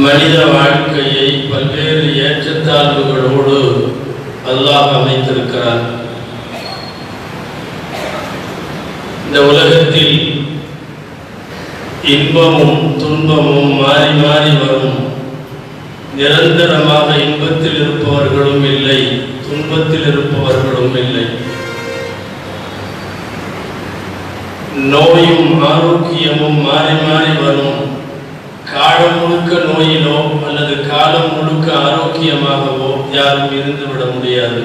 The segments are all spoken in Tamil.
மனித வாழ்க்கையை பல்வேறு ஏற்றத்தாழ்வுகளோடு அல்லாஹ் அமைத்திருக்கிறார். இந்த உலகத்தில் இன்பமும் துன்பமும் மாறி மாறி வரும். நிரந்தரமாக இன்பத்தில் இருப்பவர்களும் இல்லை, துன்பத்தில் இருப்பவர்களும் இல்லை. நோயும் ஆரோக்கியமும் மாறி மாறி வரும். காலம் முழுக்க நோயிலோ அல்லது காலம் முழுக்க ஆரோக்கியமாகவோ யாரும் இருந்துவிட முடியாது.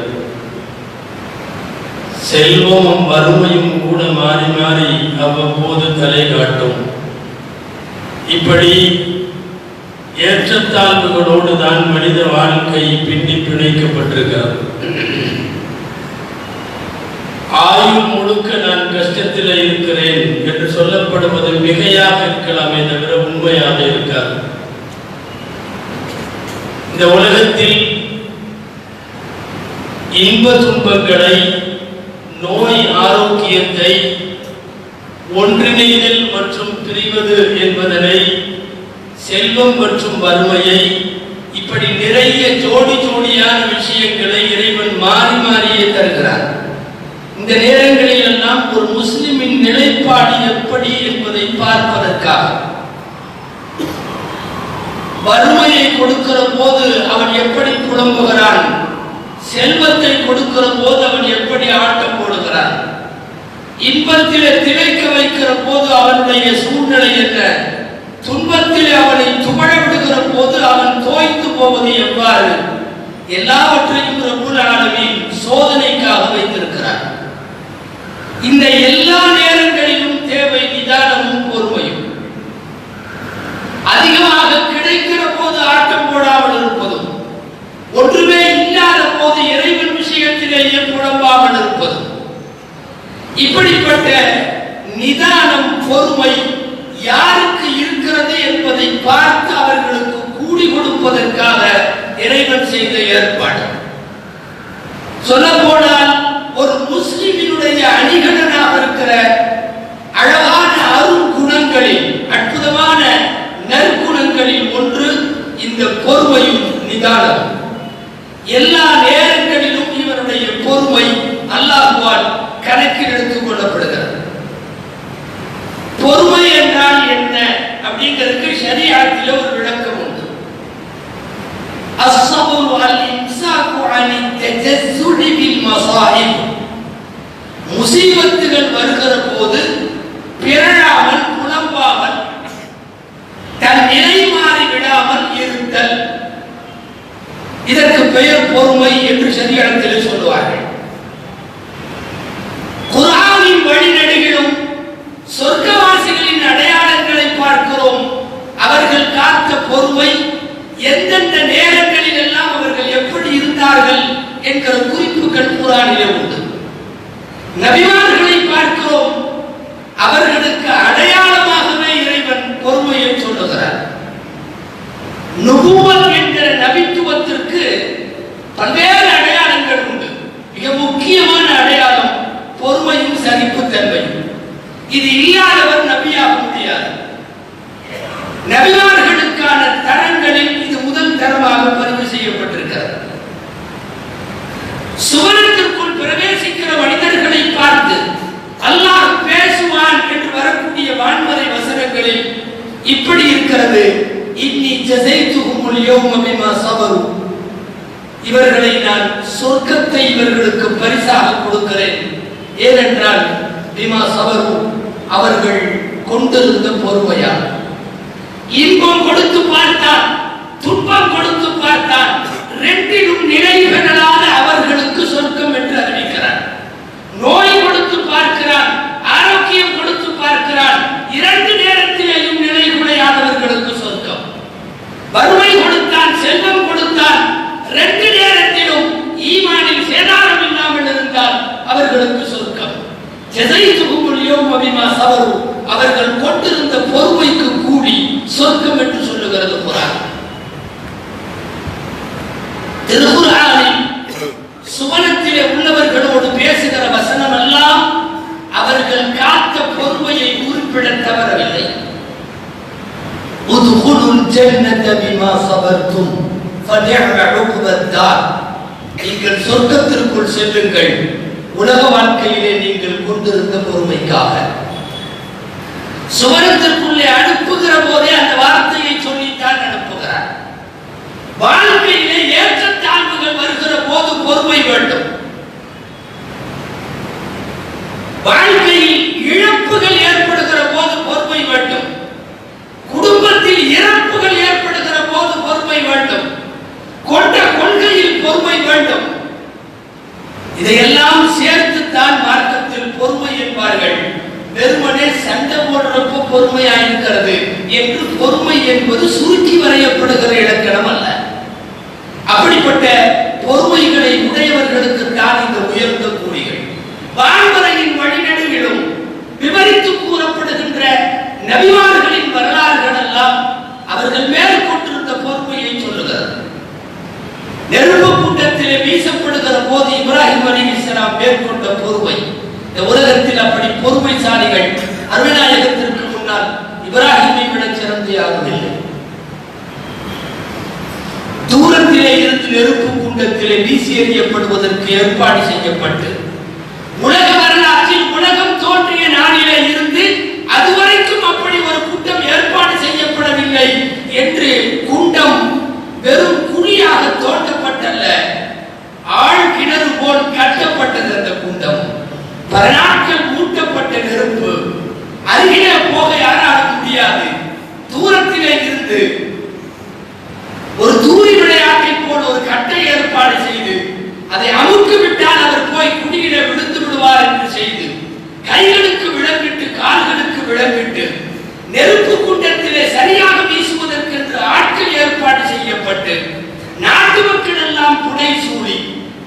செல்வமும் வறுமையும் கூட மாறி மாறி அவ்வப்போது தலை காட்டும். இப்படி ஏற்றத்தாழ்வுகளோடு தான் மனித வாழ்க்கை பின்னி பிணைக்கப்பட்டிருக்கிறது. ஆயுள் முழுக்க நான் கஷ்டத்தில் இருக்கிறேன் என்று சொல்லப்படுவது மிகையாக இருக்கலாமே தவிர உண்மையாக இருக்காது. இந்த உலகத்தில் இன்ப துன்பங்களை, நோய் ஆரோக்கியத்தை, ஒன்றிணைதல் மற்றும் பிரிவது என்பதனை, செல்வம் மற்றும் வறுமையை, இப்படி நிறைய ஜோடி ஜோடியான விஷயங்களை இறைவன் மாறி மாறியே தருகிறார். இந்த நேரங்களில் எல்லாம் ஒரு முஸ்லிமின் நிலைப்பாடு எப்படி என்பதை பார்ப்பதற்காக வறுமையை கொடுக்கிற போது அவன் எப்படி புலம்புகிறான், செல்வத்தை கொடுக்கிற போது அவன் எப்படி ஆட்டம் போடுகிறான், இன்பத்திலே திளைக்க வைக்கிற போது அவனுடைய சூழ்நிலை என்ன, துன்பத்திலே அவனை துவழ விடுகிற போது அவன் தோய்த்து போவது எவ்வாறு, எல்லாவற்றையும் ரப்புல் ஆலமீன் சோதனைக்காக வைத்திருக்கிறார். இந்த எல்லா நேரங்களிலும் தேவை நிதானமும் பொறுமையும். அதிகமாக கிடைக்கிற போது ஆட்டம் போடாமல் இருப்பதும், ஒன்றுமே இல்லாத போது இறைவன் விஷயத்திலேயே புலம்பாமல் இருப்பதும், இப்படிப்பட்ட நிதானம் பொறுமை யாருக்கு இருக்கிறது என்பதை பார்த்து அவர்களுக்கு கூடி கொடுப்பதற்காக இறைவன் செய்த ஏற்பாடு. சொல்லப்போனால் ஒரு முஸ்லிமினுடைய அணிகலனாக இருக்கிற அழகான அருள் குணங்களில், அற்புதமான நற்குணங்களில் ஒன்று இந்த பொறுமையும் நிதானமும். எல்லா நேரங்களிலும் இவருடைய பொறுமை அல்லாஹ்வால் கணக்கில் எடுத்துக் கொள்ளப்படுகிறது. பொறுமை என்றால் என்ன அப்படிங்கிறதுக்கு ஷரீஅத்திலே ஒரு விளக்கம் உண்டு. அஸ்ஸபுரு அல் இம்சாகு அனி தஜஸ்ஸுலி பில் மஸாயிப். முசீபத்துகள் வருகிற போது பிறழாமல், புலம்பாமல், தன் நிலை மாறி விடாமல் இருத்தல், இதற்கு பெயர் பொறுமை என்று ஷரீஅத்திலே சொல்லுவார்கள். குர்ஆனின் வழிநெடுகிலும் சொர்க்கவாசிகளின் அடையாளங்களை பார்க்கிறோம். அவர்கள் காத்த பொறுமை, எந்தெந்த நேரங்களில் எல்லாம் அவர்கள் எப்படி இருந்தார்கள் என்கிற குறிப்புகள் குர்ஆனிலே உண்டு. நபிமார்களை பார்க்கிறோம். அவர்களுக்கு அடையாளமாகவே இறைவன் பொறுமையை சொல்லுகிறார். நுபுவத் என்கிற நபித்துவத்திற்கு பல்வேறு அடையாளங்கள் உண்டு. மிக முக்கியமான அடையாளம் பொறுமையும் சகிப்புத்தன்மையும். இது இல்லாதவர் நபியாக முடியாது. நபிமார்களுக்கான தரங்களில் இது முதல் தரமாக பதிவு செய்யப்பட்டிருக்கிறது. சுவனத்திற்குள் பிரவேசிக்கிற மனிதர்களை பார்த்து அல்லாஹ் பேசுவான் என்று வரக்கூடிய வான்மறை வசனங்களில் இப்படி இருக்கிறது: இன்னி ஜஸைதுஹுமுல் யௌம பிமா ஸபரு. இவர்களை நான் சொர்க்கத்தை இவர்களுக்கு பரிசாக கொடுக்கிறேன். ஏனென்றால் பிமா ஸபரு, அவர்கள் கொண்டிருந்த பொறுமையால். இன்பம் கொடுத்து பார்த்தான், துன்பம் கொடுத்து பார்த்தான், ரெண்டிலும் நிலை பெறலாத அவர்களுக்கு சொர்க்கம் என்று அறிவிக்கிறான். நோய் கொடுத்து பார்க்கிறான், ஆரோக்கியம் கொடுத்து பார்க்கிறான், இரண்டு நேரத்திலேயும் நிலை குலையாதவர்களுக்கு சொர்க்கம். வறுமை கொடுத்தான், செல்வம் கொடுத்தான், ரெண்டு நேரத்திலும் ஈமானில் சேதாரம் இல்லாமல் இருந்தால் அவர்களுக்கு சொர்க்கம். ஜஸைதுஹுமுல் யௌம பிமா ஸபரு, அவர்கள் கொண்டிருந்த பொறுமைக்கு கூலி சொர்க்கம் என்று சொல்லுகிறது குர்ஆன். திருக்குர்ஆனில் சுவனத்திலே உள்ளவர்களோடு பேசுகிற வசனம் எல்லாம் அவர்கள் காத்த பொறுமையை குறிப்பிட தவறவில்லை. உதுகுலுல் ஜன்னத பிமா ஸபர்தும் ஃபநிஅம உக்பத்தார். நீங்கள் சொர்க்கத்திற்குள் செல்லுங்கள் உலக வாழ்க்கையிலே நீங்கள் கொண்டிருந்த பொறுமைக்காக. சுவனத்திற்குள்ளே அனுப்புகிற போதே அந்த வார்த்தையை சொல்லித்தான் அனுப்புகிறார். வாழ்க்கையிலே ஏற்றத்தாழ்வுகள் வருகிற போது பொறுமை வேண்டும். வாழ்க்கையில் இழப்புகள் ஏற்படுகிற போது பொறுமை வேண்டும். குடும்பத்தில் இறப்புகள் ஏற்படுகிற போது பொறுமை வேண்டும். கொண்ட கொள்கையில் பொறுமை வேண்டும். இதையெல்லாம் சேர்த்துத்தான் மார்க்கத்தில் பொறுமை என்பார்கள். வெறுமனே சண்டை போடுறப்போ பொறுமையா இருக்கிறது என்று பொறுமை என்பது சுருக்கி வரையப்படுகிற இலக்கணம் அல்ல. அப்படிப்பட்ட பொறுமைகளை உடையவர்களுக்கு தான் இந்த உயர்ந்த கூலிகள். வாழ்வரையின் வழிநெடுகிலும் விவரித்து கூறப்படுகின்ற நபிமார்களின் வரலாறுகள் எல்லாம் அவர்கள் மேல் கொண்டிருந்த பொறுமையை சொல்லுகிறது. நெருப்பு கூட்டத்திலே வீசப்படுகிற போது இப்ராஹிம் அலைஹிஸ்ஸலாம் மேற்கொண்ட பொறுமை. இந்த உலகத்தில் அப்படி பொறுமைசாலிகள் அருள்நாயகத்திற்கு முன்னால் இப்ராஹிமை விட சிறந்த யாரும் இல்லை. தூரத்திலே இருந்து நெருப்பு குண்டத்திலே வீசி எறியப்படுவதற்கு ஏற்பாடு செய்யப்பட்டு உலக வரலாற்றில் உலகம் தோன்றிய நாளிலே இருந்து அதுவரைக்கும் அப்படி ஒரு கூட்டம் ஏற்பாடு செய்யப்படவில்லை என்று குண்டம் வெறும் குழியாக தோண்டப்பட்டல்ல, ஆழ் கிணறு போல் கட்டப்பட்டது. அந்த குண்டம் பல நாட்கள் மூட்டப்பட்ட நெருப்பு. அருகிலே போக யாராலும் முடியாது. தூரத்திலே இருந்து ஒரு தூரி விளையாட்டை போல் ஒரு கட்டை ஏற்பாடு செய்து அதை அமுக்கு விட்டால் அவர் போய் குடியிலே விழுந்து விடுவார் என்று செய்து கைகளுக்கு விளக்கிட்டு கால்களுக்கு விளக்கிட்டு நெருப்பு குண்டத்திலே சரியாக வீசுவதற்கு என்று ஆட்கள் ஏற்பாடு செய்யப்பட்டு நாட்டு மக்கள் எல்லாம் புடை சூழி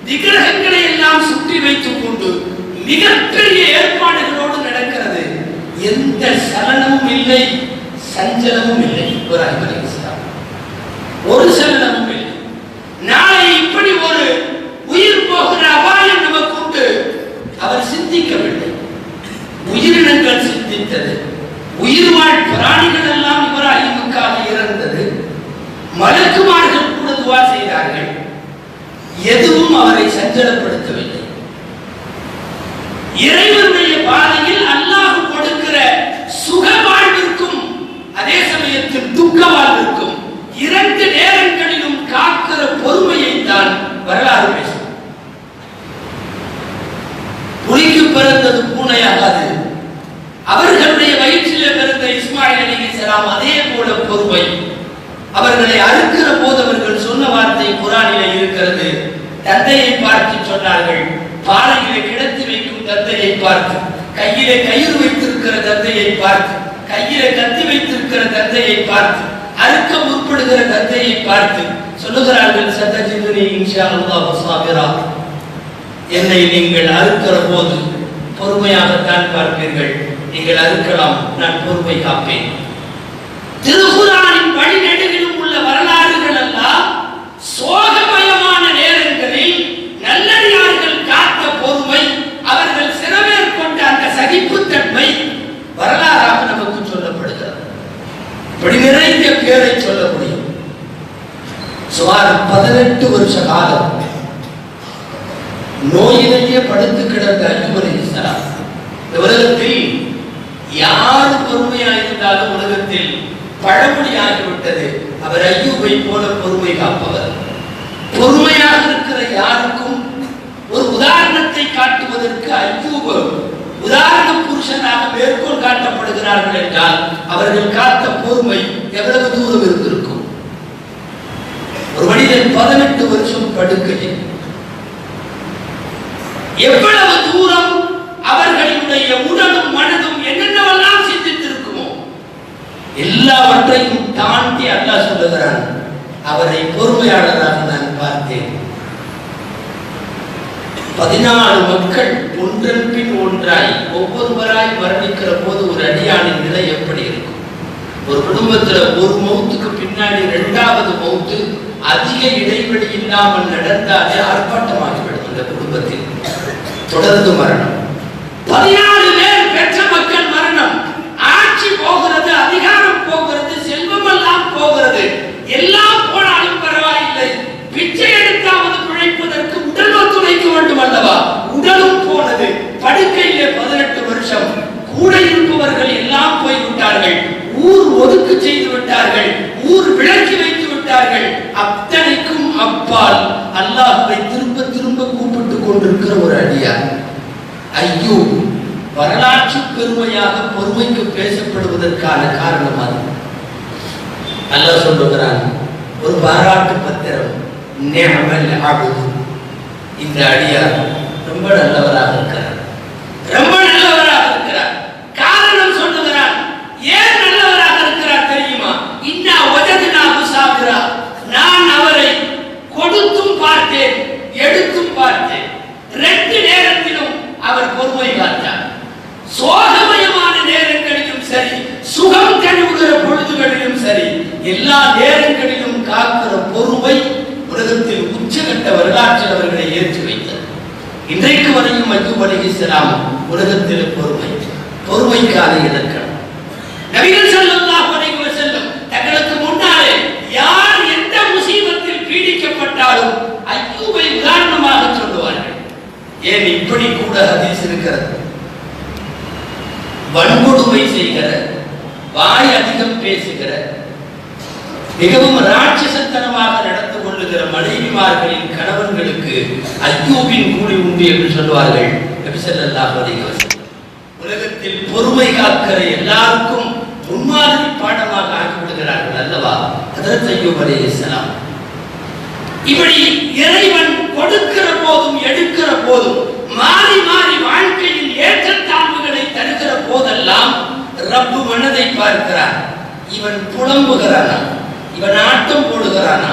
விக்கிரகங்களை எல்லாம் சுற்றி வைத்துக் கொண்டு மிகப்பெரிய ஏற்பாடுகளோடு நடக்கிறது. எந்த சலனமும் இல்லை, சஞ்சலமும் இல்லை. இப்ராஹிம் அலைஹிஸ்ஸலாம் ஒரு சலனமும் இல்லை. நாளை இப்படி ஒரு உயிர் போகிற அபாயம் நமக்கு உண்டு. அவர் சிந்திக்கவில்லை, உயிரினங்கள் சிந்தித்தது. உயிர் வாழ் பிராணிகள் எல்லாம் இப்ராஹிமுக்காக இறந்தது. மலக்குமார்கள் கூட துவா செய்தார்கள். எதுவும் அவரை சஞ்சலப்படுத்தவில்லை. இறைவனுடைய பாதையில் அல்லாஹ் கொடுக்கிற சுக வாழ்விற்கும் அதே சமயத்தில் துக்க வாழ்விற்கும் இரண்டு நேரங்களிலும் காக்கிற பொறுமையை தான் வரலாறு பேசும். புலிக்கு பிறந்தது பூனையாகாது. அவர்களுடைய வயிற்றிலே பிறந்த இஸ்மாயில் அலைஹிஸ்ஸலாம் அதே போல பொறுமை. அவர்களை அறுக்கிற போது அவர்கள் சொன்ன வார்த்தை குர்ஆனிலே இருக்கிறது. தந்தையை பார்த்து சொன்னார்கள், பாலையிலே கிடத்தி வைக்கும் தந்தையை பார்த்து, கையிலே கயிறு வைத்திருக்கிற தந்தையை பார்த்து, கையிலே கத்தி வைத்திருக்கிற தந்தையை பார்த்து, அறுக்க முற்படுகிற தந்தையை பார்த்து சொல்லுகிறார்கள், சதஜிதுனி இன்ஷா அல்லாஹ் ஸாபிரா. என்னை நீங்கள் அறுக்கிற போது பொறுமையாகத்தான் பார்ப்பீர்கள். நீங்கள் அறுக்கலாம், நான் பொறுமை காப்பேன். திருக்குர்ஆனின் வழிநெடுகிலும் உள்ள வரலாறுகள் எல்லாம் சோகமயமான நேரங்களில் நல்லடியார்கள் காத்த பொறுமை, அவர்கள் சிறமேற்கொண்ட அந்த சகிப்புத்தன்மை வரலாறாக நமக்கு சொல்லப்படுகிறது. இப்படி நிறைய பேரை சொல்ல முடியும். சுமார் 18 வருஷ காலம் நோயிலேயே படுத்து கிடந்த அய்யூப் அலைஹிஸ்ஸலாம். இந்த உலகத்தில் யார் பொறுமையாயிருந்தாலும் உலகத்தில் பழமொழியாகிவிட்டது, அவர் அய்யூபை போல பொறுமை காப்பவர். பொறுமையாக இருக்கிற யாருக்கும் ஒரு உதாரணத்தை காட்டுவதற்கு அய்யூப் உதாரண புருஷனாக மேற்கோள் காட்டப்படுகிறார்கள் என்றால் அவர்கள் காத்த பொறுமை எவ்வளவு தூரம் இருந்திருக்கும். ஒரு மனிதன் 18 வருஷம் படுக்கையில் எவ்வளவு தூரம் அவர்களுடைய உடலும் மனதும் என்னென்னவெல்லாம் சிந்தித்திருக்குமோ எல்லாவற்றையும் தாண்டி அல்லாஹ் சொல்லுகிறான், அவரை பொறுமையாளராக நான் பார்த்தேன். 14 மக்கள் ஒன்றன் பின் ஒன்றாய் ஒவ்வொருவராய் மரணிக்கிற போது ஒரு அடியானின் நிலை எப்படி இருக்கும்? ஒரு குடும்பத்துல ஒரு மௌத்துக்கு பின்னாடி 2வது மௌத்து அதிக இடைவெளி இல்லாமல் நடந்தாலே ஆர்ப்பாட்டமாகிவிடும். இந்த குடும்பத்தில் தொடர்ந்து மரணம். 14 பேர் பெற்ற மக்கள் மரணம். ஆட்சி போகிறது, அதிகாரம் போகிறது, செல்வம் எல்லாம் போகிறது. ஒதுக்கு செய்து விட்டார்கள், ஊர் விளக்கி வைத்து விட்டார்கள். அத்தனைக்கும் அப்பால் அல்லாஹ்வை திரும்ப திரும்ப கூப்பிட்டுக் கொண்டிருக்கிற ஒரு அடியார் அய்யூப் வரலாற்று பெருமையாக பொறுமைக்கு பேசப்படுவதற்கான காரணம் அது. அல்லாஹ் சொல்லுகிறான், ஒரு பாராட்டு பத்திரம், நிஅமல் அப்து, இந்த அடியார் ரொம்ப நல்லவராக இருக்கிறார், ரொம்ப நல்லவராக இருக்கிறார். காரணம் சொல்லுகிறார், ஏன் நல்லவராக இருக்கிறார் தெரியுமா? இன்னா வஜத்னாஹு சாபிரா, நான் அவரை கொடுத்தும் பார்த்தேன் எடுத்தும் பார்த்தேன். ரெண்டு நேரத்திலும் அவர் பொறுமை காத்தார். சோகமயமான நேரங்களிலும் சரி, சுகம் தழுவுகிற பொழுதுகளிலும் சரி, எல்லா நேரங்களிலும் காக்கிற பொறுமை உலகத்தில் உச்சகட்ட வரலாற்றில் அவர்களை ஏற்றி வைத்தது. இன்றைக்கு வரையும் அய்யூப் அலைஹிஸ்ஸலாம் உலகத்தில் பொறுமைக்கான இலக்கணம். நபிகள் ஸல்லல்லாஹு அலைஹி வஸல்லம் தங்களுக்கு முன்னாலே யார் எந்த முசீபத்தில் பீடிக்கப்பட்டாலும் அய்யூபை உதாரணமாக சொல்லுவார்கள். ஏன் இப்படி கூட ஹதீஸ் இருக்கிறது, வன்கொடுமை செய்கிற, வாய் அதிகம் பேசுகிற, மிகவும் ராட்சசத்தனமாக நடந்து கொள்ளுகிற மனைவிமார்களின் கணவன்களுக்கு அய்யூபின் கூலி உண்டு என்று சொல்வார்கள் நபி ஸல்லல்லாஹு அலைஹி வஸல்லம். உலகத்தில் பொறுமை காக்கிற எல்லாருக்கும் முன்மாதிரி பாடமாக ஆக்கிவிடுகிறார்கள் அல்லவா ஹஜ்ரத் அய்யூப் அலைஹிஸ்ஸலாம். இப்படி இறைவன் கொடுக்கிற போதும் எடுக்கிற போதும் மாறி மாறி வாழ்க்கையில் ஏற்றத்தாழ்வுகளை தருகிற போதெல்லாம் ரப்பு மனதை பார்க்கிறார். இவன் புலம்புகிறானா, இவன் ஆட்டம் போடுகிறானா,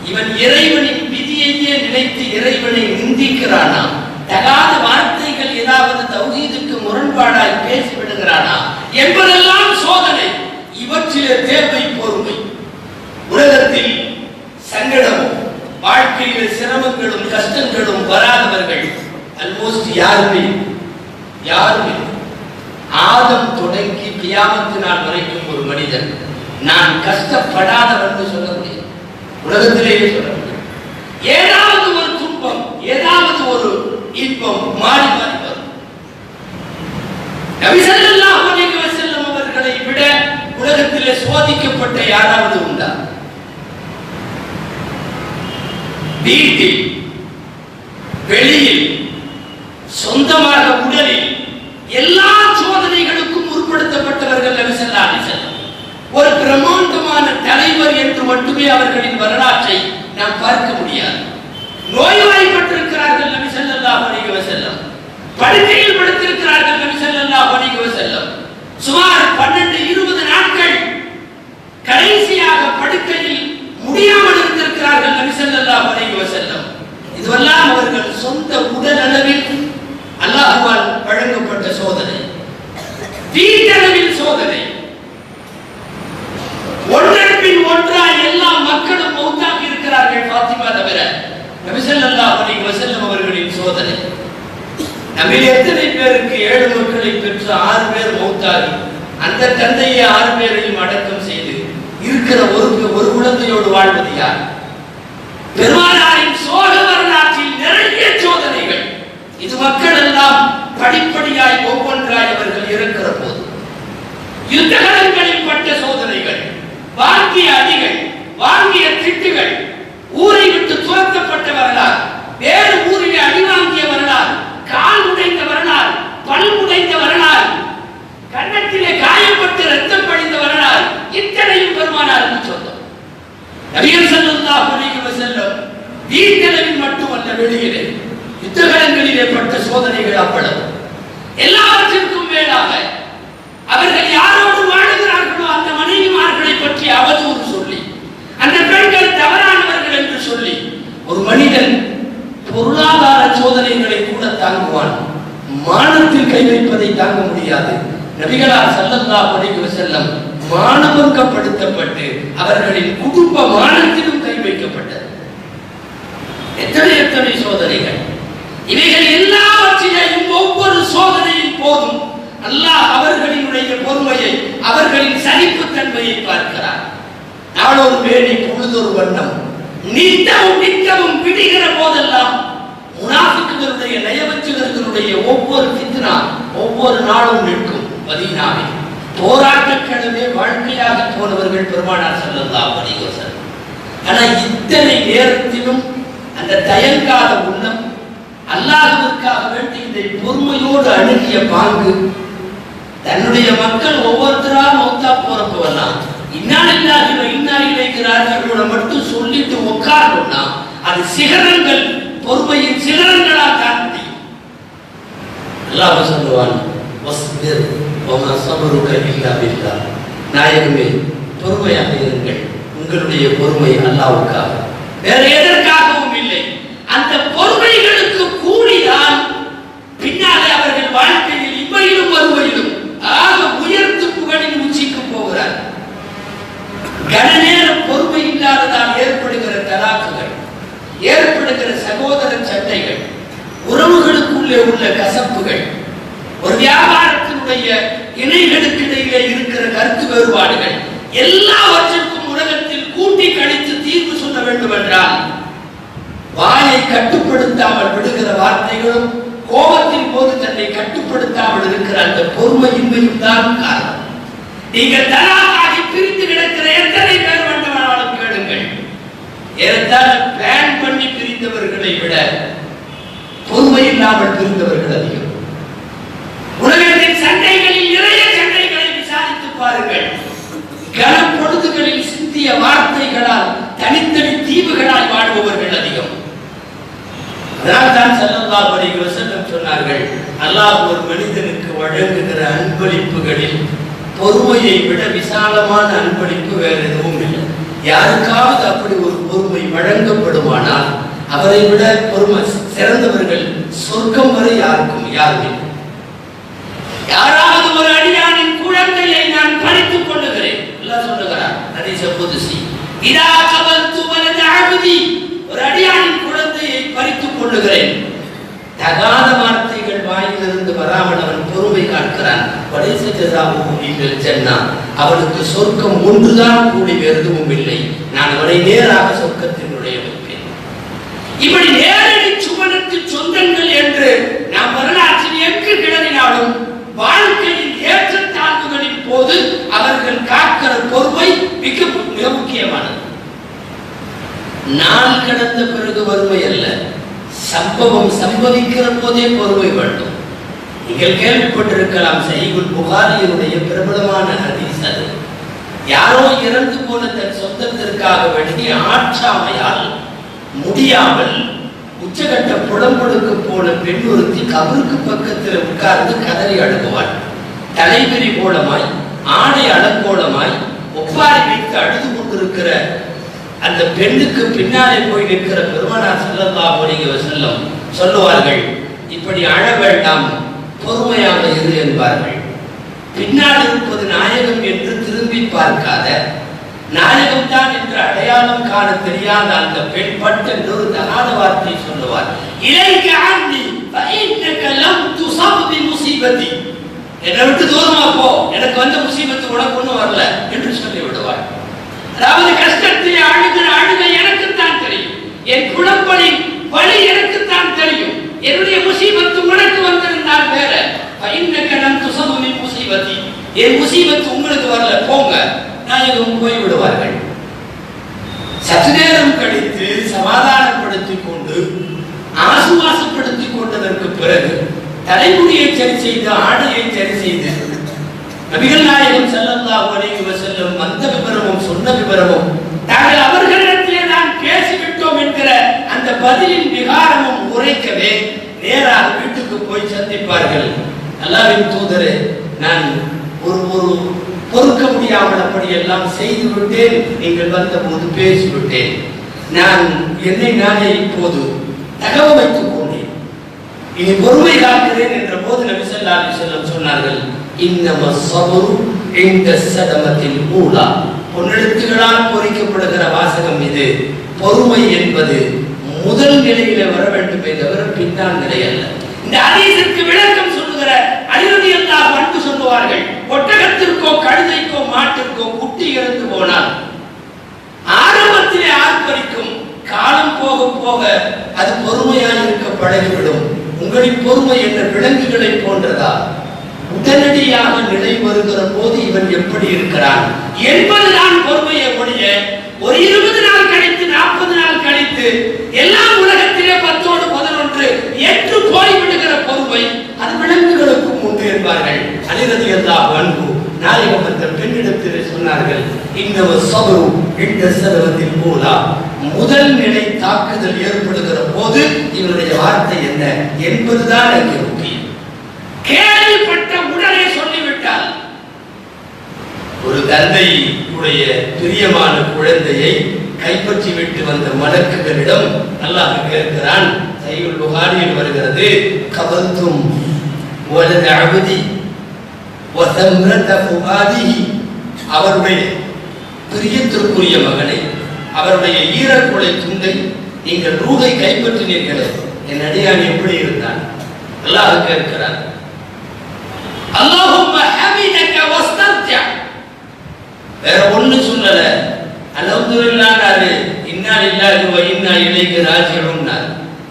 இவன் இறைவனின் விதியையே நினைத்து இறைவனை நிந்திக்கிறானா, தகாத வார்த்தைகள் ஏதாவது தௌஹீதுக்கு முரண்பாடாய் பேசிவிடுகிறானா என்பதெல்லாம் சோதனை. இவற்றிலே தேவை பொறுமை. உலகத்தில் சங்கடமும் வாழ்க்கையில் சிரமங்களும் கஷ்டங்களும் வராதவர்கள் ஆல்மோஸ்ட் யாருமே ஆதம் தொடங்கி கியாமத்து நாள் வரைக்கும் ஒரு மனிதன் நான் கஷ்டப்படாதவன் சொல்ல முடியும், உலகத்திலேயே சொல்ல முடியும். ஏதாவது ஒரு துன்பம், ஏதாவது ஒரு இன்பம் மாறி மாறி வரும். நபி ஸல்லல்லாஹு அலைஹி வஸல்லம் அவர்களை விட உலகத்திலே சோதிக்கப்பட்ட யாராவது உண்டா? வீட்டில், வெளியில், சொந்தமாக உடலில் எல்லா சோதனைகளுக்கும் உட்படுத்தப்பட்டவர்கள் நபி ஸல்லல்லாஹு அலைஹி வஸல்லம். ஒரு பிரம்மாண்டமான தலைவர் என்று மட்டுமே அவர்களின் வரலாற்றை நாம் பார்க்க முடியாது. நோய்வாய்ப்பட்டிருக்கிறார்கள் நபி ஸல்லல்லாஹு அலைஹி வஸல்லம், படுக்கையில் படுத்திருக்கிறார்கள் நபி ஸல்லல்லாஹு அலைஹி வஸல்லம். சுமார் 12-20 நாட்கள் கடைசியாக படுக்கையில் முடியாமல் இருந்திருக்கிறார்கள் நபி ஸல்லல்லாஹு அலைஹி வஸல்லம். இதுவெல்லாம் அவர்கள் சொந்த உடல் அளவில் அல்லாஹ்வால் வழங்கப்பட்ட சோதனை, வீட்டளவில் சோதனை. ஒன்றன் பின் ஒன்றாய் எல்லா மக்களும் மௌத்தாகி இருக்கிறார்கள் ஃபாத்திமா தவிர. நபி ஸல்லல்லாஹு அலைஹி வஸல்லம் அவர்களின் சோதனை. நம்மில் எத்தனை பேருக்கு 7 மக்களை பெற்று 6 பேர் மௌத்தாகி அந்த தந்தையை 6 பேரையும் அடக்கம் செய்து இருக்கிற ஒரு குழந்தையோடு வாழ்வது யார்? பெருமானாரின் சோக வரலாற்றில் நிறைய சோதனைகள். இது மக்கள் எல்லாம் படிப்படியாய் ஒவ்வொன்றாய் அவர்கள் இருக்கிற போது யுத்தகலங்களில் பட்ட சோதனைகள், வாங்கிய அடிகள், வாங்கிய திட்டுகள், ஊரை விட்டு துரத்தப்பட்ட வரலாறு, வேறு ஊரிலே அடி வாங்கிய வரலாறு, கால் உடைந்த வரலாறு, பல் உடைந்த வரலாறு, கன்னத்திலே காயப்பட்டு ரத்தம் படிந்த வரலாறு, இத்தனையும் பெருமானாருக்கு சொந்தம். நபிகள் ஸல்லல்லாஹு அலைஹி வஸல்லம் வீட்டளவில் மட்டுமல்ல, வெளியிலே யுத்தகலங்களிலே பட்ட சோதனைகள் அவ்வளவு. எல்லாவற்றிற்கும் மேலாக அவர்கள் யாரோடு வாழுகிறார்களோ அந்த மனைவிமார்களை பற்றி அவதூறு சொல்லி, அந்த பெண்கள் தவறானவர்கள் என்று சொல்லி, ஒரு மனிதன் பொருளாதார சோதனைகளை கூட தாங்குவான், மானத்தில் கை வைப்பதை தாங்க முடியாது. நபிகளார் ஸல்லல்லாஹு அலைஹி வஸல்லம் மானபங்கப்படுத்தப்பட்டு அவர்களின் குடும்ப மானத்திலும் கை வைக்கப்பட்டது. எத்தனை சோதனைகள்! இவைகள் எல்லாவற்றையும் ஒவ்வொரு சோதனையின் போதும் அல்லாஹ் அவர்களினுடைய பொறுமையை, அவர்களின் சகிப்புத்தன்மையை பார்க்கிறார். நாளொரு வேலை பொழுதொரு வண்ணம், நித்தமும் விடுகிற போதெல்லாம் முனாஃபிக்குகளுடைய நயவஞ்சகர்களுடைய ஒவ்வொரு ஃபித்னா ஒவ்வொரு நாளும் நிற்கும். மதீனாவில் போராட்டக்களமே வாழ்க்கையாக போனவர்கள் பெருமானார் ஸல்லல்லாஹு அலைஹி வஸல்லம். ஆனா இத்தனை நேரத்திலும் அந்த தயங்காத உள்ளம், அல்லாஹ்விற்காக வேண்டி இந்த பொறுமையோடு அணுகிய பாங்கு, தன்னுடைய மக்கள் ஒவ்வொருத்தரா மௌத்தா போறப்பவெல்லாம் இன்னா லில்லாஹி வ இன்னா இலைஹி ராஜிஊன் மட்டும் சொல்லிட்டு உட்காரணும்னா அது சிகரங்கள், பொறுமையின் சிகரங்களா தான் முடியும். அல்லாஹ் சொல்லுவான், வஸ்பிர் வமா ஸபருக இல்லா பில்லாஹ். நாயகமே, பொறுமையாக இருங்கள், உங்களுடைய பொறுமை அல்லாஹ்வுக்காக, வேற எதற்காகவும் இல்லை. அந்த பொறுமைகளுக்கு கூலிதான் பின்னாலே அவர்கள் வாழ்க்கையில் இம்மையிலும் வறுமையிலும் ஆக உயர்த்து புகழின் உச்சிக்கு போகிறார். கனநேர பொறுமை இல்லாததால் ஏற்படுகிற தலாக்குகள், ஏற்படுகிற சகோதர சண்டைகள், உறவுகளுக்குள்ளே உள்ள கசப்புகள், ஒரு வியாபாரத்தினுடைய இணைகளுக்கு இடையிலே இருக்கிற கருத்து வேறுபாடுகள், எல்லாவற்றிற்கும் உலகத்தில் கூட்டி கழித்து தீர்வு சொல்ல வேண்டும் என்றால் வாயை கட்டுப்படுத்தாமல் விடுகிற வார்த்தைகளும், கோபத்தின் போது தன்னை கட்டுப்படுத்தாமல் இருக்கிற அந்த பொறுமையின்மையும் தான் காரணம். நீங்கள் தலாக்காகி பிரிந்து கிடக்கிற எத்தனை பேர் வேண்டுமானாலும் கேளுங்கள், ஏறத்தாழ பிளான் பண்ணி பிரிந்தவர்களை விட பொறுமை இல்லாமல் பிரிந்தவர்கள் அதிகம். உலகத்தின் சண்டைகளில் நிறைய சண்டைகளை விசாரித்து பாருங்கள். கனப்பொழுதுகளில் சிந்திய வார்த்தைகளால் தனித்தனி தீவுகளால் வாழ்பவர்கள் அதிகம். அதனால்தான் ஸல்லல்லாஹு அலைஹி வஸல்லம் சொன்னார்கள், அல்லாஹ் ஒரு மனிதனுக்கு வழங்குகிற அன்பளிப்புகளில் பொறுமையை விட விசாலமான அன்பளிப்பு வேறு எதுவும் இல்லை. யாருக்காவது அப்படி ஒரு பொறுமை வழங்கப்படுமானால் அவரை விட பொறுமை சிறந்தவர்கள் சொர்க்கம் வரை யாருக்கும் யாருமே. யாராவது ஒரு அடியானின் குழந்தையை நான் பறித்துக் கொள்ளுகிறேன், அல்லாஹ் சொல்லுகிறார் ஹதீஸ் குத்ஸி, இதா கபல்து வலத அப்தி, ஒரு அடியானின் குழந்தையை பறித்துக் கொள்ளுகிறேன், தகாத வார்த்தைகள் வாயிலிருந்து வராமல் அவன் பொறுமை காக்கிறான், வலைஸ ஜஸாஉஹு இல்லல் ஜன்னah, அவனுக்கு சொர்க்கம் ஒன்றுதான் கூலி, வேறு எதுவும் இல்லை, நான் அவனை நேராக சொர்க்கத்தில் நுழைய வைப்பேன். இப்படி நேரடி சுவனத்து சொந்தங்கள் என்று நாம் வரலாற்றில் எங்கு கிளறினாலும் வாழ்க்கையின் ஏற்றத்தாழ்வுகளின் போது அவர்கள் காக்கிற பொறுமை மிக முக்கியமானது. நாள் கடந்த பிறகு வறுமை அல்ல, சம்பவம் சம்பவிக்கிற போதே பொறுமை வேண்டும். நீங்கள் கேள்விப்பட்டிருக்கலாம், சஹீஹுல் புகாரியினுடைய பிரபலமான ஹதீஸ் அது. யாரோ இறந்து போன தன் சொந்தத்திற்காக வேண்டி ஆற்றாமையால் முடியாமல் உச்சகட்ட புலம்பொடுக்கு போன பெண் ஒருத்தி கபருக்கு பக்கத்தில் உட்கார்ந்து கதறி அழுகுவாள். தலைவிரி கோலமாய், ஆடை அலங்கோலமாய் ஒப்பாரி வைத்து அழுது கொண்டிருக்கிற அந்த பெண்ணுக்கு பின்னாலே போய் நிற்கிற பெருமானார் ஸல்லல்லாஹு அலைஹி வஸல்லம் சொல்லுவார்கள், இப்படி அழ வேண்டாம், பொறுமையாக இரு என்பார்கள். பின்னால் இருப்பது நாயகம் என்று திரும்பி பார்க்காத, நாயகம் தான் என்று அடையாளம் காண தெரியாத அந்த பெண் பட்டென்று ஒரு தகாத வார்த்தை சொல்லுவார், இலைக அன்னி ஃபஇன்னக லம் துஸப் பி முஸீபதி, என்னை விட்டு தூரமா போ, எனக்கு வந்த முசீபத்து உனக்கு ஒன்றும் வரல என்று சொல்லி விடுவார். அதாவது கஷ்டத்தில் அழுகிற அழுகை எனக்குத்தான் தெரியும், என் குழப்பலின் வழி எனக்குத்தான் தெரியும், என்னுடைய முசீபத்து உனக்கு வந்திருந்தால் வேற, ஃபஇன்னக லம் துஸப் பி முஸீபதி, என் முசீபத்து உங்களுக்கு வரல, போங்க, நாயகம் போய் விடுவார்கள். சற்று நேரம் கழித்து சமாதானப்படுத்திக் கொண்டு ஆசுவாசப்படுத்திக் கொண்டதற்கு பிறகு தலைமுடியை சரி செய்து, ஆடையை சரி செய்து, நபிகள் நாயகம் ஸல்லல்லாஹு அலைஹி வஸல்லம் வந்த விவரமும் சொன்ன விவரமும் தாங்கள் அவர்களிடத்திலே தான் பேசிவிட்டோம் என்கிற அந்த பதிலின் விகாரமும் உரைக்கவே நேராக வீட்டுக்கு போய் சந்திப்பார்கள். அல்லாஹ்வின் தூதரே, நான் ஒரு பொறுக்க முடியாமல் அப்படி எல்லாம் செய்து விட்டேன், நீங்கள் வந்த போது பேசிவிட்டேன், நான் என்னை நானே இப்போது தகவ வைத்துக் கொண்டேன், இனி பொறுமை காக்கிறேன் என்ற போது நபி ஸல்லல்லாஹு அலைஹி வஸல்லம் சொன்னார்கள், இன்னம ஸபரு இன்த ஸதமத்தில் ஊலா, பொன்னெழுத்துகளால் பொறிக்கப்படுகிற வாசகம் இது. பொறுமை என்பது முதல் நிலையில வர வேண்டுமே தவிர பின்னால் நிலை அல்ல. இந்த ஹதீஸுக்கு விளக்கம் சொல்லுகிற அலி ரலியல்லாஹு அன்ஹு சொல்லுவார்கள், ஒட்டகத்திற்கோ கழுதைக்கோ மாட்டிற்கோ குட்டி இறந்து போனால் ஆரம்பத்திலே ஆர்ப்பரிக்கும், காலம் போக போக அது பொறுமையாக இருக்க பழகிவிடும். உங்களின் பொறுமை என்ற விலங்குகளை போன்றதா? உடனடியாக நிலை வருகிற போது இவன் எப்படி இருக்கிறான் என்பதுதான் பொறுமையை ஒழிய ஒரு 20 நாள் கழித்து 40 நாள் கழித்து எல்லாம் உலகத்திலே 10ஓடு 11 8 போய்விடுகிற பொறுமை அது விலங்குகளுக்கும் உண்டு என்பார்கள். அலி ரலியல்லாஹு அன்ஹு நாயகம் அந்த பெண்ணிடத்திலே சொன்னார்கள், இந்த சபரு இந்த சர்வத்தில் போலா, முதல் நிலை தாக்குதல் ஏற்படுகிற போது இவருடைய வார்த்தை என்ன என்பதுதான் அங்கே முக்கியம். கேள்விப்பட்ட உடனே சொல்லிவிட்டால், ஒரு தந்தை உடைய பிரியமான குழந்தையை கைப்பற்றி விட்டு வந்த மலக்குகளிடம் அல்லாஹ் கேட்கிறான். சஹீஹுல் புகாரியில் வருகிறது, கபல்தும் வலத அபதி வஸம்ரத ஃபுஆதிஹி, அவருடைய பிரியத்திற்குரிய மகனை, அவருடைய ஈரக்குலை துண்டை நீங்கள் ரூஹை கைப்பற்றினீர்களே, என் அடியான் எப்படி இருந்தான்? அல்லாஹ் கேட்கிறான். அல்லாஹும்ம ஹமிதக வஸ்தர்ஜா, வேற ஒண்ணு சொல்லல. அல்ஹம்துலில்லாஹ்னாரு, இன்னா லில்லாஹி வ இன்னா இலைஹி ராஜிஊன்.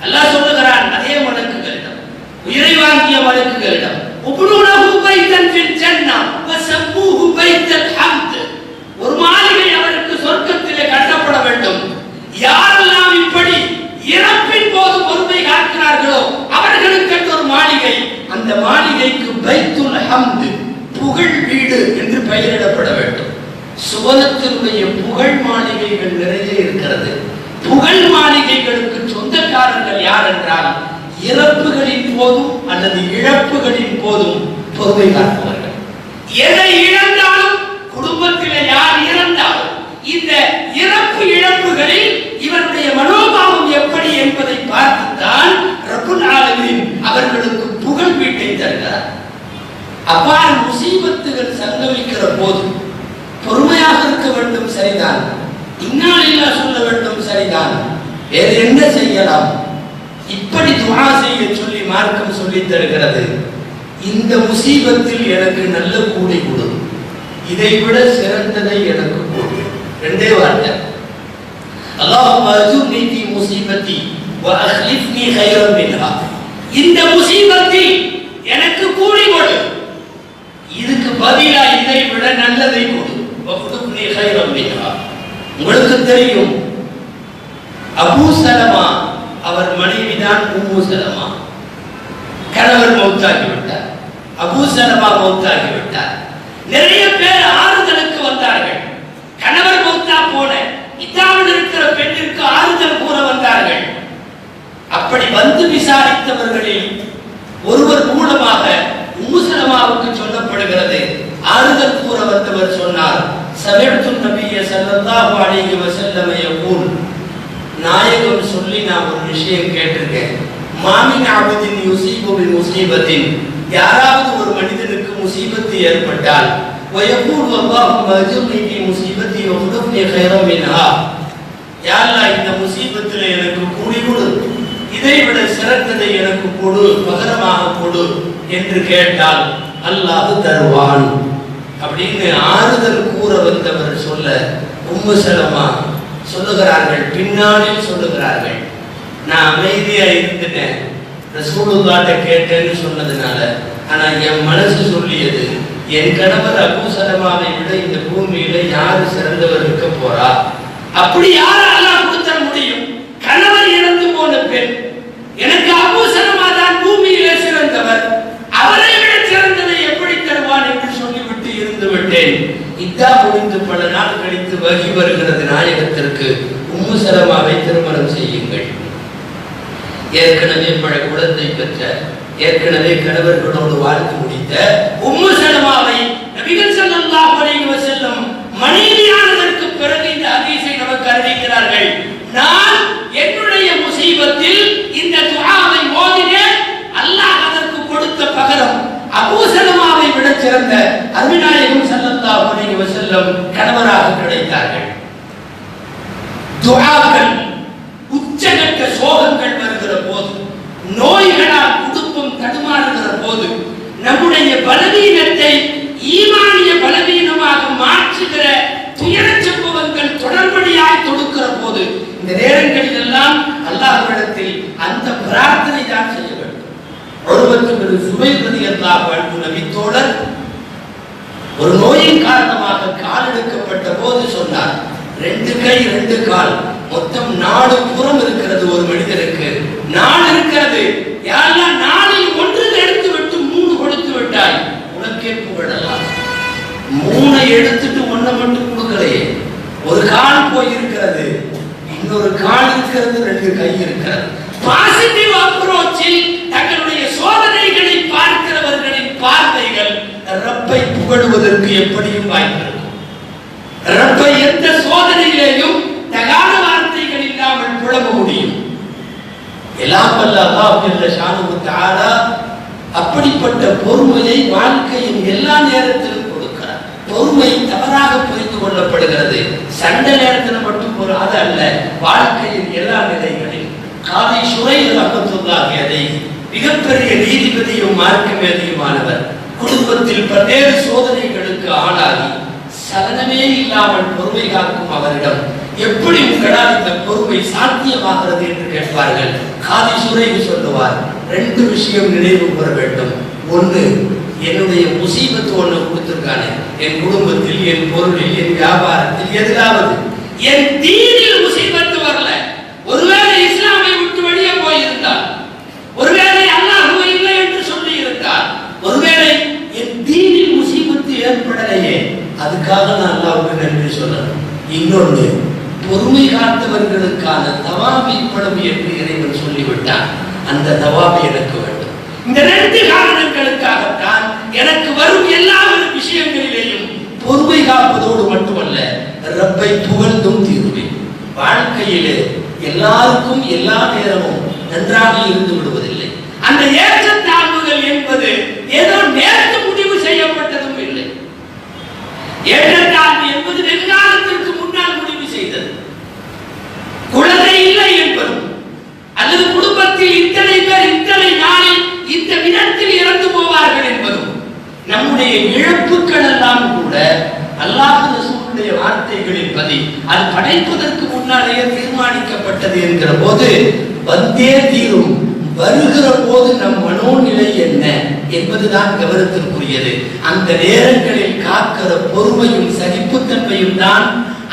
அல்லாஹ் சொல்லுகிறான் அதே மலக்குகளிடம், உயிரை வாங்கிய மலக்குகளிடம், உப்னுலஹு பைத்தன் ஃபில் ஜன்னah வஸம்மூஹு பைத்தல் ஹம்த், ஒரு மாளிகை அவருக்கு சொர்க்கத்திலே கட்டப்பட வேண்டும். யாரெல்லாம் இப்படி இறப்பின் போது பொறுமை காக்கிறார்களோ அவர்களுக்கு ஒரு மாளிகை, அந்த மாளிகைக்கு பைத்துல் ஹம்த், புகழ் வீடு என்று பெயரிடப்பட வேண்டும். சுவனத்தினுடைய புகழ் மாளிகைகள் நிறைய இருக்கிறது. புகழ் மாளிகைகளுக்கு சொந்தக்காரர்கள் யார் என்றால், இறப்புகளின் போதும் அல்லது இழப்புகளின் போதும் பொறுமை காப்பவர்கள். எதை இழந்தாலும், குடும்பத்திலே யார் இறந்தாலும், இந்த இறப்பு இழப்புகளில் இவருடைய மனோபாவம் எப்படி என்பதை பார்த்துத்தான் ரப்புல் ஆலமீன் அவர்களுக்கு புகழ் வீட்டை தருகிறார். அவ்வாறு முசீபத்துகள் சங்கமிக்கிற போது பொறுமையாக இருக்க வேண்டும், சரிதான். இன்னா லில்லாஹ் சொல்ல வேண்டும், சரிதான். வேறு என்ன செய்யலாம்? இப்படி துஆ செய்ய சொல்லி மார்க்கம் சொல்லி தருகிறது. இந்த முசீபத்தில் எனக்கு நல்ல கூலி கொடு, இதை விட சிறந்ததை எனக்கு கொடு. ரெண்டே வார்த்தை. அல்லாஹும்ம அஜுர்னி ஃபீ முஸீபத்தி வ அக்லிஃப்னி கைரன் மின்ஹா, இந்த முசீபத்தில் எனக்கு கூலி கொடு, இதுக்கு பதிலா இதை விட நல்லதை கொடு. வஃதுப்னி கைரன் மின்ஹா. உங்களுக்கு தெரியும், அபூ சலமா அவர் மனைவிதான் உம்மு சலமா. கணவர் மௌத்தாகி விட்டார், அபூ சலமா மௌத்தாகி விட்டார். நிறைய பேர் ஆறுதலுக்கு வந்தார்கள். கணவர் மௌத்தா போன இத்தாவில் இருக்கிற பெண்ணிற்கு ஆறுதல் கூற வந்தார்கள். அப்படி வந்து விசாரித்தவர்களில் ஒருவர் மூலமாக உம்மு சலமாவுக்கு சொல்லப்படுகிறது, ஆறுதல் கூற வந்தவர் சொன்னார், சமிஅத்து நபிய ஸல்லல்லாஹு அலைஹி வஸல்லம் யகூல், நாயகம் சொல்லி நான் ஒரு விஷயம் கேட்டிருக்கேன். மாமின் அபதின் யுஸீபு பி முஸீபத்தின், யாராவது ஒரு மனிதனுக்கு முசீபத்து ஏற்பட்டால், வயகூல் அல்லாஹும்ம அஜுர்னி ஃபீ முஸீபத்தி வஃதுப்னி கைரன் மின்ஹா, யா அல்லாஹ் இந்த முசீபத்திலே எனக்கு கூலி கொடு, இதை விட சிறந்ததை எனக்கு கொடு, பகரமாக கொடு என்று கேட்டால் அல்லாஹ் தருவான் அப்படின்னு ஆறுதல் கூற வந்தவர் சொல்ல, உம்மு சலமா சொல்லுகிறார்கள், பின்னாளில் சொல்லுகிறார்கள், நான் அமைதியா இருந்துட்டேன், ரசூலுல்லாஹ்ட்ட கேட்டேன்னு சொன்னதுனால. ஆனா என் மனசு சொல்லியது, என் கணவர் அபூ சலமாவை விட இந்த பூமியில யாரு சிறந்தவர் இருக்க போறா? அப்படி யார அல்லாஹ் கொடுத்த முடியும்? கணவர் இறந்து போன பெண், எனக்கு அபூ சலமா தான் பூமியிலே சிறந்தவர், அவரை விட சிறந்ததை எப்படி தருவான் என்று சொல்லிவிட்டு இருந்து விட்டேன். இதா முடிந்து பல நாள் கழித்து வகி வருகிறது நாயகத்திற்கு, உம்மு சலமாவை திருமணம் செய்யுங்கள். ஏற்கனவே பல குழந்தை பெற்ற, ஏற்கனவே கணவர்களோடு வாழ்ந்து முடித்த உம்மு சலமாவை நபிகள் ஸல்லல்லாஹு அலைஹி வஸல்லம் மனைவியானதற்கு பிறகு இந்த ஹதீஸை நமக்கு அறிவிக்கிறார்கள். நான் என்னுடைய முசீபத்தில் இந்த துஆவை ஓதினேன், அல்லாஹ் அதற்கு கொடுத்த பகரம் அபூ சலமாவை விட சிறந்த அருமைநாயகம் ஸல்லல்லாஹு அலைஹி வஸல்லம் கணவராக கிடைத்தார்கள். துஆக்கள், உச்சகட்ட சோகங்கள் வருகிற போது, நோய்களால் குடும்பம் தடுமாறுகிற போது, நம்முடைய பலவீனத்தை ஈமானிய பலவீனமாக மாற்றுகிற துயர சம்பவங்கள் தொடர்படியாய் தொடுக்கிற போது, இந்த நேரங்களில் எல்லாம் அல்லாஹ்விடத்தில் அந்த பிரார்த்தனை தான் செய்ய வேண்டும். உர்வத்து சுபைர் ரலியல்லாஹு அன்ஹு நபித்தோழர் ஒரு நோயின் காரணமாக கால் எடுக்கப்பட்ட போது சொன்னார், 2 கை 2 கால் மொத்தம் 4 புறம் இருக்கிறது ஒரு மனிதனுக்கு, 4 இருக்கிறது. யாரெல்லாம் 4 ஒன்று எடுத்து விட்டு 3 கொடுத்து விட்டாய், உனக்கே புகழலாம். 3 எடுத்துட்டு 1 மட்டும் கொடுக்கலையே. ஒரு கால் போய் இருக்கிறது, இன்னொரு கால் இருக்கிறது, 2 கை இருக்கிறது. பாசிட்டிவ் அப்ரோச்சில் தங்களுடைய சோதனைகளை பார்க்கிறவர்களின் பார்வைகள் ரப்பை புகழுவதற்கு எப்படியும் வாய்ப்பிருக்கும். ரப்பை எந்த சோதனையிலேயும் தகாத வார்த்தைகள் இல்லாமல் புலம்ப முடியும். எல்லாம் வல்ல அல்லாஹ் ஜல்ல ஷானுஹு தஆலா அப்படிப்பட்ட பொறுமையை வாழ்க்கையின் எல்லா நேரத்திலும் கொடுக்கிறார். பொறுமை தவறாக புரிந்து கொள்ளப்படுகிறது. சண்டை நேரத்தில் மட்டும் அது அல்ல, வாழ்க்கையின் எல்லா நிலைகளிலும். காதி ஷுரைஹ் ரஹ்மத்துல்லாஹி அலைஹி மிகப்பெரிய நீதிபதியும் மார்க்க மேதையுமானவர். குடும்பத்தில் பல்வேறு சோதனைகளுக்கு ஆளாகி சலனமே இல்லாமல் பொறுமை காக்கும் அவரிடம் எப்படி உங்களால் இந்த பொறுமை சாத்தியமாகிறது என்று கேட்பார்கள். காதி ஷுரைஹ் சொல்லுவார், 2 விஷயம் நினைவு கூற வேண்டும். 1, என்னுடைய முசீபத்து ஒன்று கொடுத்திருக்கானே, என் குடும்பத்தில், என் பொருளில், என் வியாபாரத்தில், எதிலாவது என் தீனில் முசீபத்து வரல. ஒருவேளை இஸ்லாமை விட்டு வெளியே போயிருந்தால், ஒருவேளை அல்லாஹ் இல்லை என்று சொல்லி இருந்தால், ஒருவேளை என் தீனில் முசீபத்து ஏற்படலையே, அதுக்காக நான் அல்லாஹ்வுக்கு நன்றி சொல்லணும். இன்னொன்று, பொறுமை காத்தவர்களுக்கான தவாபி படம் என்று இறைவன் சொல்லிவிட்டான். அந்த தவாபி எனக்கு வேண்டும். இந்த 2 காரணங்களுக்காகத்தான் எனக்கு வரும் எல்லா விஷயங்களிலேயும் பொறுமை காப்பதோடு மட்டுமல்ல, ரப்பை புகழ்ந்தும் தீருவேன். வாழ்க்கையிலே எல்லாருக்கும் எல்லா நேரமும் நன்றாக இருந்து விடுவதில்லை. அந்த ஏற்றத்தாழ்வுகள் என்பது ஏதோ நேற்று முடிவு செய்யப்பட்டதும் இல்லை. ஏற்றத்தாழ்வு என்பது வெகுகாலத்திற்கு முன்னால் முடிவு செய்தது. குழந்தை இல்லை என்பதும், அல்லது குடும்பத்தில் இத்தனை பேர் இத்தனை நாளில் இந்த விதத்தில் இறந்து போவார்கள் என்பதும், நம்முடைய இழப்புகள் எல்லாம் கூட அல்லாஹ் ரசூலுடைய வார்த்தைகளின் படி அது படைப்பதற்கு முன்னாலேயே தீர்மானிக்கப்பட்டது என்கிற போது வந்தே தீரும். வருகிற போது நம் மனோநிலை என்ன என்பதுதான் கவனத்திற்குரியது. அந்த நேரங்களில் காக்கிற பொறுமையும் சகிப்புத்தன்மையும் தான்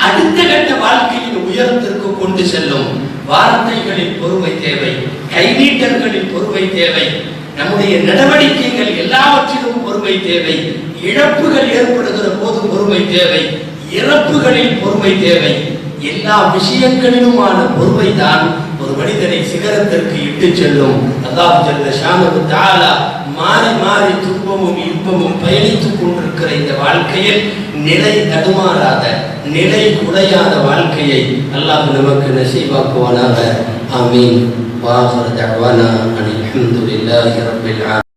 அடுத்த கட்ட வாழ்க்கையின் உயரத்திற்கு கொண்டு செல்லும். வார்த்தைகளில் பொறுமை தேவை, கைநீட்டல்களில் பொறுமை தேவை, நம்முடைய நடவடிக்கைகள் எல்லாவற்றிலும் பொறுமை தேவை. இழப்புகள் ஏற்படுகிற போது பொறுமை தேவை, இறப்புகளில் பொறுமை தேவை. எல்லா விஷயங்களிலுமான பொறுமை தான் ஒரு மனிதனை சிகரத்திற்கு இட்டு செல்லும். அல்லாஹ் ஜல்ல ஷானுஹு தஆலா மாறி மாறி துன்பமும் இன்பமும் பயணித்துக் கொண்டிருக்கிற இந்த வாழ்க்கையில் நிலை தடுமாறாத, நிலை குலையாத வாழ்க்கையை அல்லாஹ் நமக்கு நசீபாக்குவானாக. ஆமீன். வாஹிரு தஅவானா அனில் ஹம்துலில்லாஹி ரப்பில் ஆலமீன்.